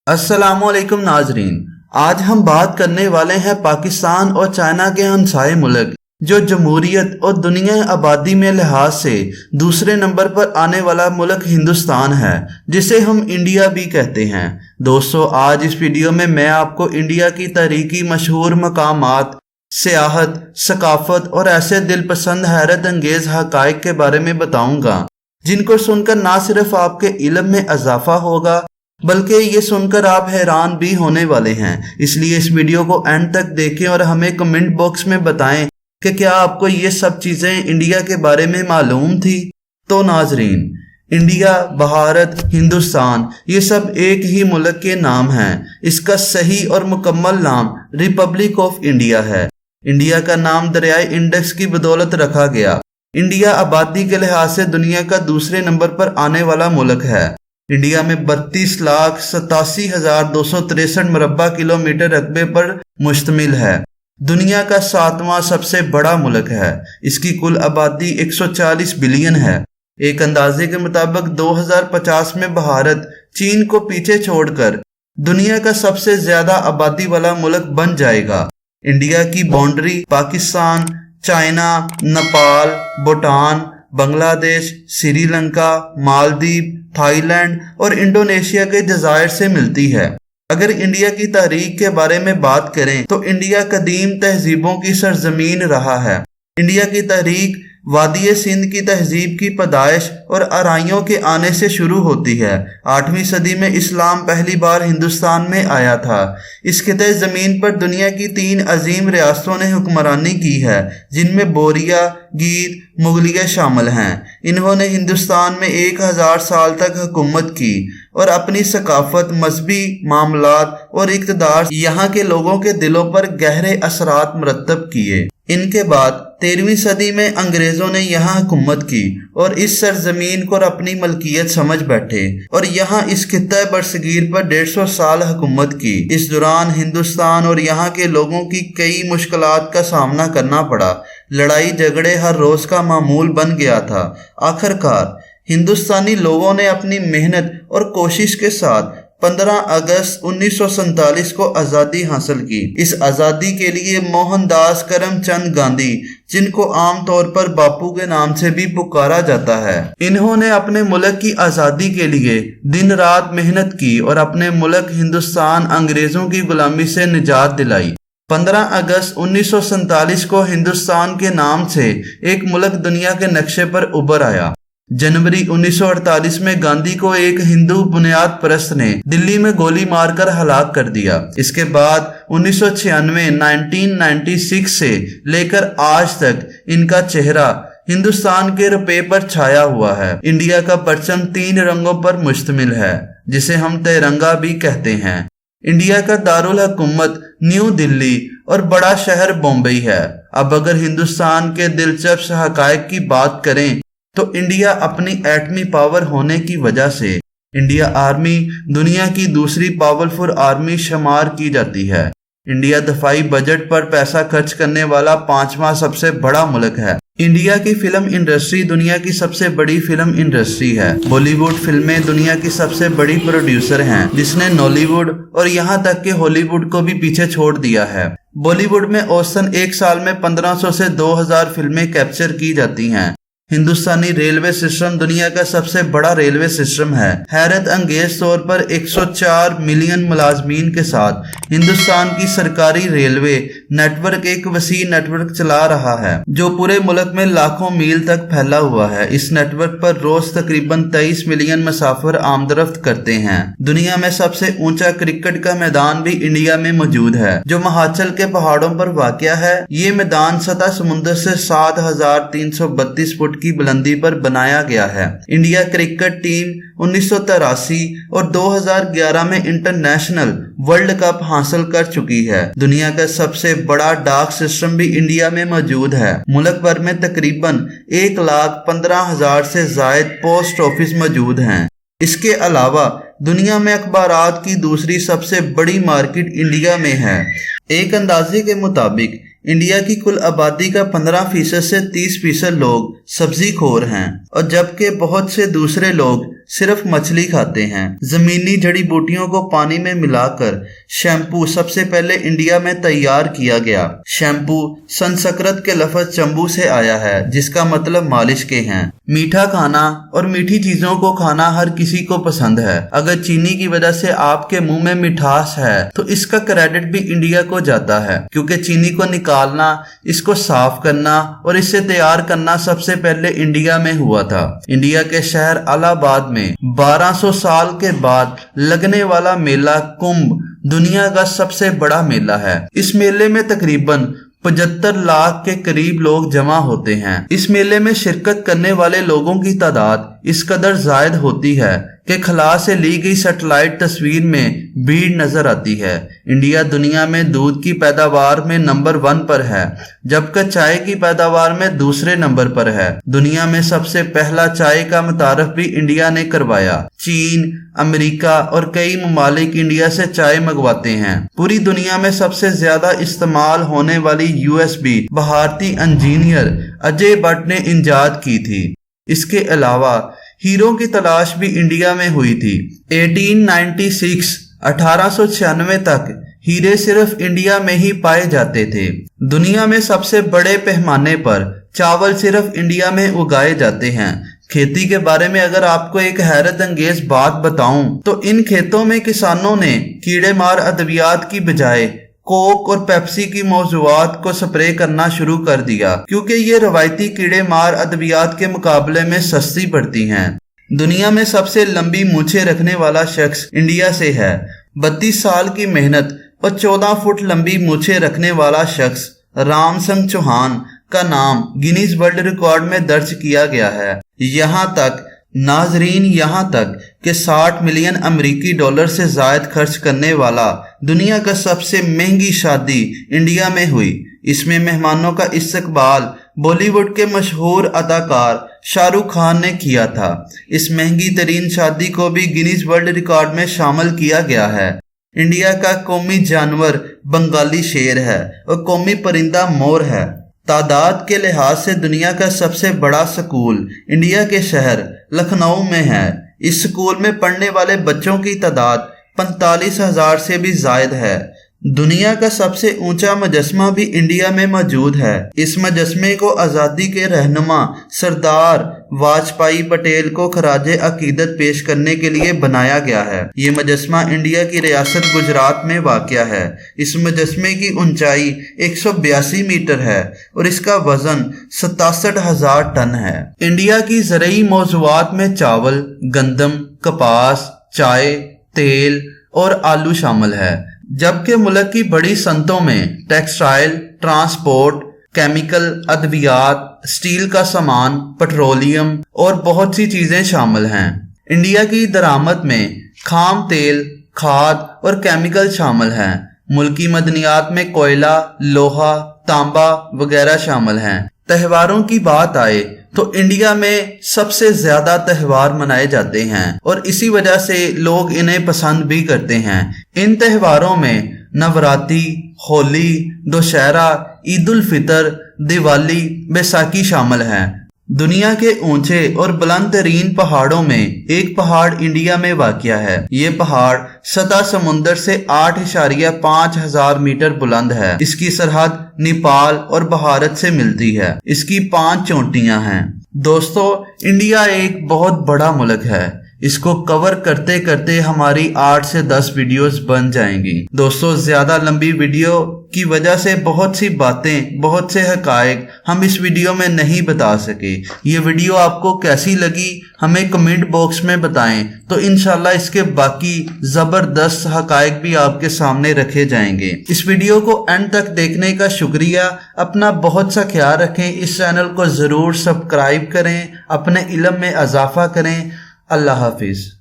अस्सलाम वालेकुम नाजरीन। आज हम बात करने वाले हैं पाकिस्तान और चाइना के हमसाए मुल्क जो जमहूरियत और दुनिया आबादी में लिहाज से दूसरे नंबर पर आने वाला मुल्क हिंदुस्तान है, जिसे हम इंडिया भी कहते हैं। दोस्तों, आज इस वीडियो में मैं आपको इंडिया की तारीखी मशहूर मकामात, सियाहत, सकाफत और ऐसे दिलपसंद हैरत अंगेज हकाइक के बारे में बताऊंगा जिनको सुनकर ना सिर्फ आपके इल्म में इजाफा होगा बल्कि ये सुनकर आप हैरान भी होने वाले हैं। इसलिए इस वीडियो को एंड तक देखें और हमें कमेंट बॉक्स में बताएं कि क्या आपको ये सब चीज़ें इंडिया के बारे में मालूम थी। तो नाजरीन, इंडिया, भारत, हिंदुस्तान ये सब एक ही मुल्क के नाम हैं। इसका सही और मुकम्मल नाम रिपब्लिक ऑफ इंडिया है। इंडिया का नाम दरियाए इंडस की बदौलत रखा गया। इंडिया आबादी के लिहाज से दुनिया का दूसरे नंबर पर आने वाला मुल्क है। इंडिया में 32,87,263 मुरब्बा किलोमीटर रकबे पर मुश्तमिल है। दुनिया का 7वां सबसे बड़ा मुल्क है। इसकी कुल आबादी 140 बिलियन है। एक अंदाजे के मुताबिक 2050 में भारत चीन को पीछे छोड़कर दुनिया का सबसे ज्यादा आबादी वाला मुल्क बन जाएगा। इंडिया की boundary Pakistan, China, Nepal, Bhutan, Bangladesh, Sri Lanka, Maldives, Thailand और इंडोनेशिया के जज़ायर से मिलती है। अगर इंडिया की तारीख के बारे में बात करें तो इंडिया कदीम तहजीबों की सरजमीन रहा है। इंडिया की तारीख वादी सिंध की तहजीब की पैदाइश और आराइयों के आने से शुरू होती है। 8वीं सदी में इस्लाम पहली बार हिंदुस्तान में आया था। इस खिते ज़मीन पर दुनिया की 3 अजीम रियासतों ने हुक्मरानी की है, जिनमें बोरिया, गीर, मुगलिया शामिल हैं। इन्होंने हिंदुस्तान में 1000 साल तक हुकूमत की और अपनी सकाफत, मजहबी मामलात और इक़्तिदार यहाँ के लोगों के दिलों पर गहरे असरात मुरतब किए। इनके बाद 13वीं सदी में अंग्रेजों ने यहाँ हुकूमत की और इस सरजमीन को अपनी मलकियत समझ बैठे और यहाँ इस खित्ता बरसगीर पर 150 साल हुकूमत की। इस दौरान हिंदुस्तान और यहाँ के लोगों की कई मुश्किलात का सामना करना पड़ा। लड़ाई झगड़े हर रोज का मामूल बन गया था। आखिरकार हिंदुस्तानी लोगों ने अपनी मेहनत और कोशिश के साथ 15 अगस्त 1947 को आज़ादी हासिल की। इस आज़ादी के लिए मोहनदास करमचंद गांधी, जिनको आम तौर पर बापू के नाम से भी पुकारा जाता है, इन्होंने अपने मुल्क की आज़ादी के लिए दिन रात मेहनत की और अपने मुल्क हिंदुस्तान अंग्रेजों की गुलामी से निजात दिलाई। 15 अगस्त 1947 को हिंदुस्तान के नाम से एक मुल्क दुनिया के नक्शे पर उभर आया। जनवरी 1948 में गांधी को एक हिंदू बुनियाद परस्त ने दिल्ली में गोली मारकर हलाक कर दिया। इसके बाद 1996 से लेकर आज तक इनका चेहरा हिंदुस्तान के रुपए पर छाया हुआ है। इंडिया का परचम 3 रंगों पर मुश्तमिल है, जिसे हम तिरंगा भी कहते हैं। इंडिया का दारुल हुकूमत न्यू दिल्ली और बड़ा शहर बॉम्बे है। अब अगर हिंदुस्तान के दिलचस्प हकायक की बात करें तो इंडिया अपनी एटमी पावर होने की वजह से इंडिया आर्मी दुनिया की दूसरी पावरफुल आर्मी शुमार की जाती है। इंडिया दफाई बजट पर पैसा खर्च करने वाला 5वां सबसे बड़ा मुल्क है। इंडिया की फिल्म इंडस्ट्री दुनिया की सबसे बड़ी फिल्म इंडस्ट्री है। बॉलीवुड फिल्में दुनिया की सबसे बड़ी प्रोड्यूसर हैं, जिसने नॉलीवुड और यहाँ तक के हॉलीवुड को भी पीछे छोड़ दिया है। बॉलीवुड में औसतन एक साल में 1500 से 2000 फिल्में कैप्चर की जाती हैं। हिंदुस्तानी रेलवे सिस्टम दुनिया का सबसे बड़ा रेलवे सिस्टम है। हैरत अंगेज तौर पर 104 मिलियन मुलाजमीन के साथ हिंदुस्तान की सरकारी रेलवे नेटवर्क एक वसी नेटवर्क चला रहा है, जो पूरे मुल्क में लाखों मील तक फैला हुआ है। इस नेटवर्क पर रोज तकरीबन 23 मिलियन मुसाफिर आमदरफ्त करते हैं। दुनिया में सबसे ऊंचा क्रिकेट का मैदान भी इंडिया में मौजूद है, जो हिमाचल के पहाड़ों पर वाक़या है। ये मैदान सतह समुद्र से 7332 फुट की बुलंदी पर बनाया गया है। इंडिया क्रिकेट टीम 1983 और 2011 में इंटरनेशनल वर्ल्ड कप हासिल कर चुकी है। दुनिया का सबसे बड़ा डाक सिस्टम भी इंडिया में मौजूद है। मुल्क भर में तकरीबन 1,15,000 से जायद पोस्ट ऑफिस मौजूद हैं। इसके अलावा दुनिया में अखबारात की दूसरी सबसे बड़ी मार्केट इंडिया में है। एक अंदाजे के मुताबिक इंडिया की कुल आबादी का 15% से 30% लोग सब्जी खोर हैं और जबकि बहुत से दूसरे लोग सिर्फ मछली खाते हैं। जमीनी जड़ी बूटियों को पानी में मिलाकर शैम्पू सबसे पहले इंडिया में तैयार किया गया। शैम्पू संस्कृत के लफ्ज चंबू से आया है, जिसका मतलब मालिश के हैं। मीठा खाना और मीठी चीजों को खाना हर किसी को पसंद है। अगर चीनी की वजह से आपके मुंह में मिठास है तो इसका क्रेडिट भी इंडिया को जाता है, क्योंकि चीनी को निकालना, इसको साफ करना और इसे तैयार करना सबसे पहले इंडिया में हुआ था। इंडिया के शहर इलाहाबाद में 1200 साल के बाद लगने वाला मेला कुंभ दुनिया का सबसे बड़ा मेला है। इस मेले में तकरीबन 75 लाख के करीब लोग जमा होते हैं। इस मेले में शिरकत करने वाले लोगों की तादाद इस कदर जायद होती है कि खला से ली गई सैटेलाइट तस्वीर में भीड़ नजर आती है। इंडिया दुनिया में दूध की पैदावार में नंबर 1 पर है, जबकि चाय की पैदावार में दूसरे नंबर पर है। दुनिया में सबसे पहला चाय का मुतारफ भी इंडिया ने करवाया। चीन, अमेरिका और कई ममालिक इंडिया से चाय मंगवाते हैं। पूरी दुनिया में सबसे ज्यादा इस्तेमाल होने वाली USB भारतीय इंजीनियर अजय भट्ट ने इजाद की थी। इसके अलावा हीरो की तलाश भी इंडिया में हुई थी। 1896 तक हीरे सिर्फ इंडिया में ही पाए जाते थे। दुनिया में सबसे बड़े पैमाने पर चावल सिर्फ इंडिया में उगाए जाते हैं। खेती के बारे में अगर आपको एक हैरत अंगेज बात बताऊं तो इन खेतों में किसानों ने कीड़े मार अद्वियात की बजाय कोक और पेप्सी की मौजूदात को स्प्रे करना शुरू कर दिया, क्योंकि ये रवायती कीड़े मार अद्वियात के मुकाबले में सस्ती पड़ती हैं। दुनिया में सबसे लंबी मूछें रखने वाला शख्स इंडिया से है। 32 साल की मेहनत और 14 फुट लंबी मूछें रखने वाला शख्स रामसिंह चौहान का नाम गिनीज वर्ल्ड रिकॉर्ड में दर्ज किया गया है। यहाँ तक कि 60 मिलियन अमेरिकी डॉलर से जायद खर्च करने वाला दुनिया का सबसे महंगी शादी इंडिया में हुई। इसमें मेहमानों का इस्तकबाल बॉलीवुड के मशहूर अदाकार शाहरुख खान ने किया था। इस महंगी तरीन शादी को भी गिनीज वर्ल्ड रिकॉर्ड में शामिल किया गया है। इंडिया का कौमी जानवर बंगाली शेर है और कौमी परिंदा मोर है। तादाद के लिहाज से दुनिया का सबसे बड़ा स्कूल इंडिया के शहर लखनऊ में है। इस स्कूल में पढ़ने वाले बच्चों की तादाद 45,000 से भी जायद है। दुनिया का सबसे ऊंचा मुजस्मा भी इंडिया में मौजूद है। इस मुजस्मे को आज़ादी के रहनुमा सरदार वाजपेयी पटेल को खराजे अकीदत पेश करने के लिए बनाया गया है। ये मुजस्मा इंडिया की रियासत गुजरात में वाक़या है। इस मुजस्मे की ऊंचाई 182 मीटर है और इसका वजन 67,000 टन है। इंडिया की ज़रूरी मौजूदात में चावल, गंदम, कपास, चाय, तेल और आलू शामिल है, जबकि मुल्क की बड़ी सनतों में टेक्सटाइल, ट्रांसपोर्ट, केमिकल, अद्वियात, स्टील का सामान, पेट्रोलियम और बहुत सी चीजें शामिल हैं। इंडिया की दरामद में खाम तेल, खाद और केमिकल शामिल हैं। मुल्की मदनियात में कोयला, लोहा, तांबा वगैरह शामिल हैं। त्योहारों की बात आए तो इंडिया में सबसे ज्यादा त्योहार मनाए जाते हैं और इसी वजह से लोग इन्हें पसंद भी करते हैं। इन त्योहारों में नवरात्रि, होली, दशहरा, ईद उल फितर, दिवाली, बैसाखी शामिल हैं। दुनिया के ऊंचे और बुलंद तरीन पहाड़ों में एक पहाड़ इंडिया में वाक़या है। ये पहाड़ सतह समुंदर से 8.5 हजार मीटर बुलंद है। इसकी सरहद नेपाल और भारत से मिलती है। इसकी 5 चोटियां हैं। दोस्तों, इंडिया एक बहुत बड़ा मुल्क है। इसको कवर करते करते हमारी 8 से 10 वीडियोस बन जाएंगी। दोस्तों, ज्यादा लंबी वीडियो की वजह से बहुत सी बातें, बहुत से हकायक हम इस वीडियो में नहीं बता सके। ये वीडियो आपको कैसी लगी हमें कमेंट बॉक्स में बताएं, तो इंशाल्लाह इसके बाकी जबरदस्त हकायक भी आपके सामने रखे जाएंगे। इस वीडियो को एंड तक देखने का शुक्रिया। अपना बहुत सा ख्याल रखें। इस चैनल को जरूर सब्सक्राइब करें, अपने इल्म में इजाफा करें। अल्लाह हाफिज।